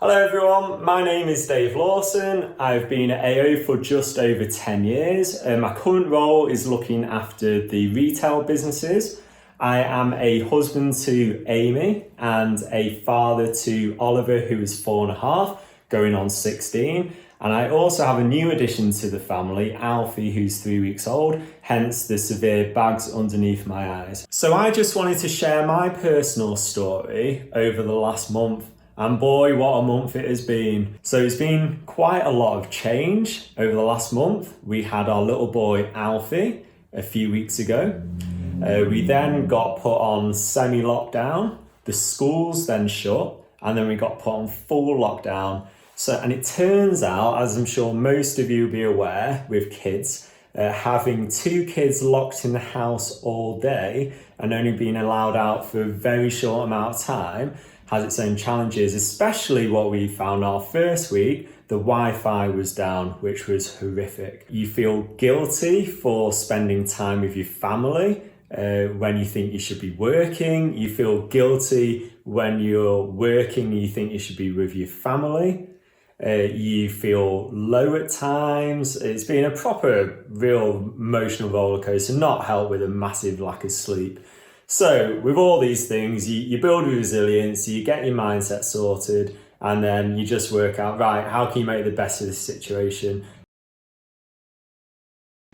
Hello everyone, my name is Dave Lawson. I've been at AO for just over 10 years. My current role is looking after the retail businesses. I am a husband to Amy and a father to Oliver, who is 4.5, going on 16. And I also have a new addition to the family, Alfie, who's 3 weeks old, hence the severe bags underneath my eyes. So I just wanted to share my personal story over the last month. And boy, what a month it has been. So it's been quite a lot of change over the last month. We had our little boy Alfie a few weeks ago. We then got put on semi-lockdown. The schools then shut, and then we got put on full lockdown. And it turns out, as I'm sure most of you will be aware with kids, having 2 kids locked in the house all day and only being allowed out for a very short amount of time has its own challenges, especially what we found our first week. The Wi-Fi was down, which was horrific. You feel guilty for spending time with your family when you think you should be working. You feel guilty when you're working and you think you should be with your family. You feel low at times. It's been a proper, real emotional roller coaster, not helped with a massive lack of sleep. So with all these things, you build resilience, you get your mindset sorted, and then you just work out, right, how can you make the best of this situation?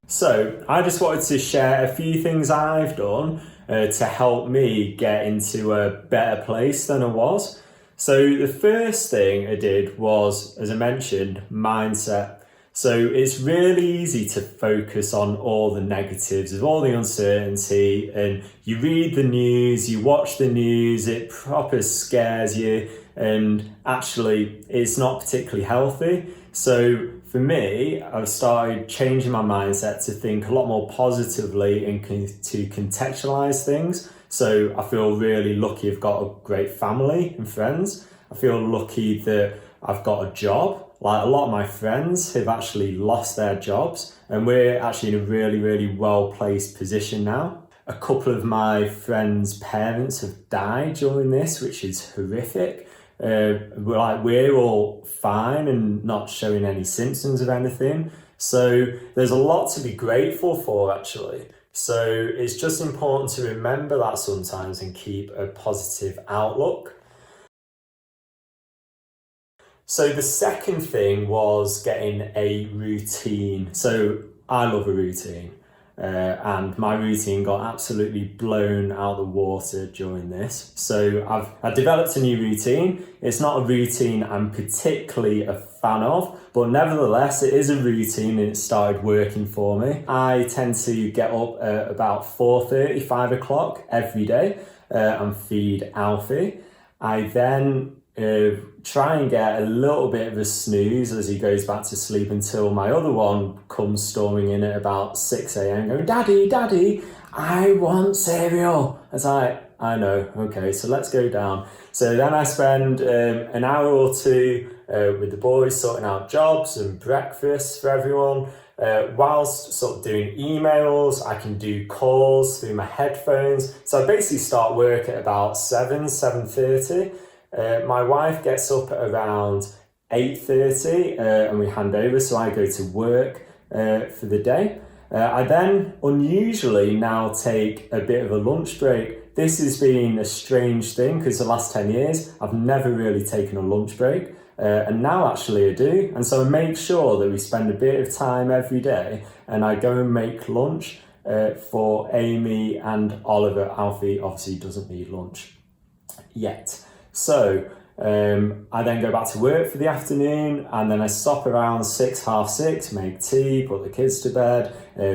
So I just wanted to share a few things I've done to help me get into a better place than I was. So the first thing I did was, as I mentioned, mindset. So it's really easy to focus on all the negatives, of all the uncertainty, and you read the news, you watch the news, it proper scares you, and actually it's not particularly healthy. So for me, I've started changing my mindset to think a lot more positively and to contextualize things. So I feel really lucky I've got a great family and friends. I feel lucky that I've got a job. Like a lot of my friends have actually lost their jobs, and we're actually in a really, really well-placed position now. A couple of my friends' parents have died during this, which is horrific. We're all fine and not showing any symptoms of anything. So there's a lot to be grateful for, actually. So it's just important to remember that sometimes and keep a positive outlook. So the second thing was getting a routine. So I love a routine, and my routine got absolutely blown out of the water during this. So I've developed a new routine. It's not a routine I'm particularly a fan of, but nevertheless, it is a routine and it started working for me. I tend to get up at about 4:30, 5 o'clock every day and feed Alfie. I then try and get a little bit of a snooze as he goes back to sleep until my other one comes storming in at about 6 a.m. going, Daddy, I want cereal. It's like, I know, okay, so let's go down. So then I spend an hour or two with the boys sorting out jobs and breakfast for everyone. Whilst sort of doing emails, I can do calls through my headphones. So I basically start work at about 7:30. My wife gets up at around 8:30 and we hand over, so I go to work for the day. I then unusually now take a bit of a lunch break. This has been a strange thing because the last 10 years I've never really taken a lunch break, and now actually I do. And so I make sure that we spend a bit of time every day and I go and make lunch for Amy and Oliver. Alfie obviously doesn't need lunch yet. So I then go back to work for the afternoon, and then I stop around 6, half 6, make tea, put the kids to bed,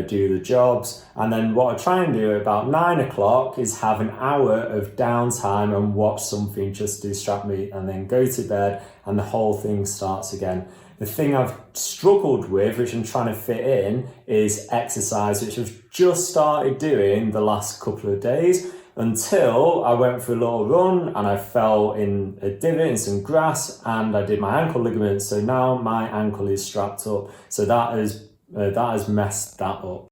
do the jobs. And then what I try and do at about 9 o'clock is have an hour of downtime and watch something just to distract me, and then go to bed and the whole thing starts again. The thing I've struggled with, which I'm trying to fit in, is exercise, which I've just started doing the last couple of days, until I went for a little run and I fell in a divot in some grass and I did my ankle ligament. So now my ankle is strapped up. So that has messed that up.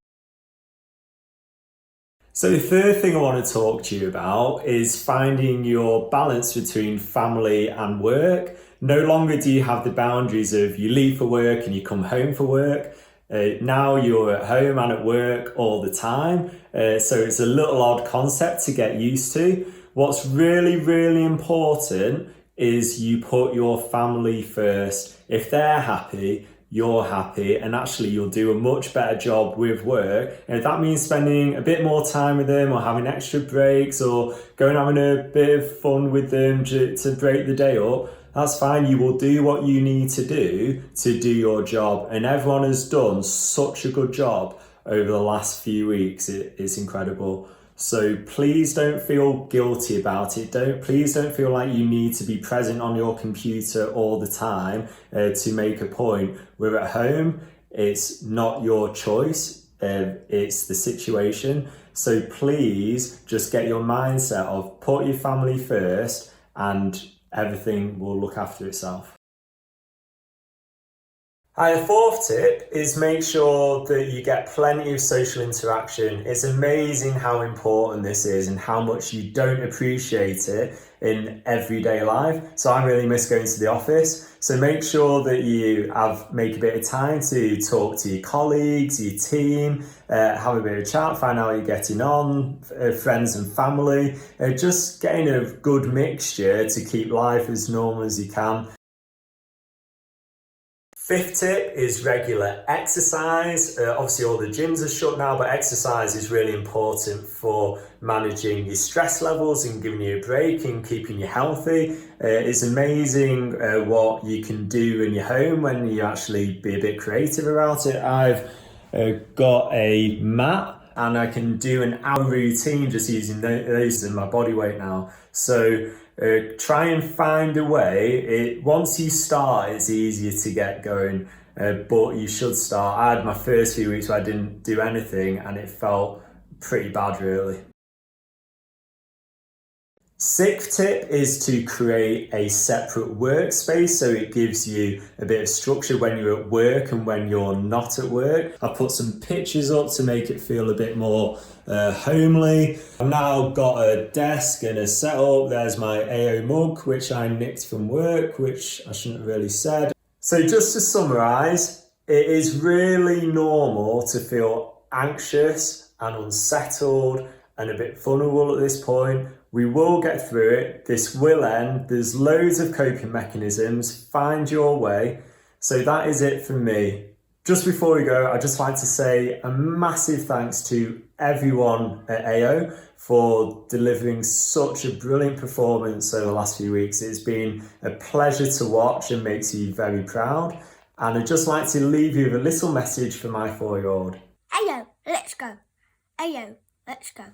So the third thing I want to talk to you about is finding your balance between family and work. No longer do you have the boundaries of you leave for work and you come home for work. Now you're at home and at work all the time. So it's a little odd concept to get used to. What's really, really important is you put your family first. If they're happy, you're happy, and actually you'll do a much better job with work. And if that means spending a bit more time with them or having extra breaks or going having a bit of fun with them to break the day up, that's fine. You will do what you need to do your job. And everyone has done such a good job over the last few weeks. It's incredible. So please don't feel guilty about it. Please don't feel like you need to be present on your computer all the time to make a point. We're at home. It's not your choice. It's the situation. So please just get your mindset of put your family first and everything will look after itself. The fourth tip is make sure that you get plenty of social interaction. It's amazing how important this is and how much you don't appreciate it in everyday life. So I really miss going to the office. So make sure that you make a bit of time to talk to your colleagues, your team, have a bit of chat, find out how you're getting on, friends and family, just getting a good mixture to keep life as normal as you can. Fifth tip is regular exercise. Obviously all the gyms are shut now, but exercise is really important for managing your stress levels and giving you a break and keeping you healthy. It's amazing what you can do in your home when you actually be a bit creative about it. I've got a mat and I can do an hour routine just using those in my body weight now. So try and find a way. Once you start, it's easier to get going, but you should start. I had my first few weeks where I didn't do anything and it felt pretty bad, really. Sixth tip is to create a separate workspace so it gives you a bit of structure when you're at work and when you're not at work. I put some pictures up to make it feel a bit more homely. I've now got a desk and a setup. There's my AO mug, which I nicked from work, which I shouldn't have really said. So just to summarise, it is really normal to feel anxious and unsettled and a bit vulnerable at this point. We will get through it. This will end. There's loads of coping mechanisms. Find your way. So that is it from me. Just before we go, I'd just like to say a massive thanks to everyone at AO for delivering such a brilliant performance over the last few weeks. It's been a pleasure to watch and makes you very proud. And I'd just like to leave you with a little message for my 4-year-old. AO, let's go. AO, let's go.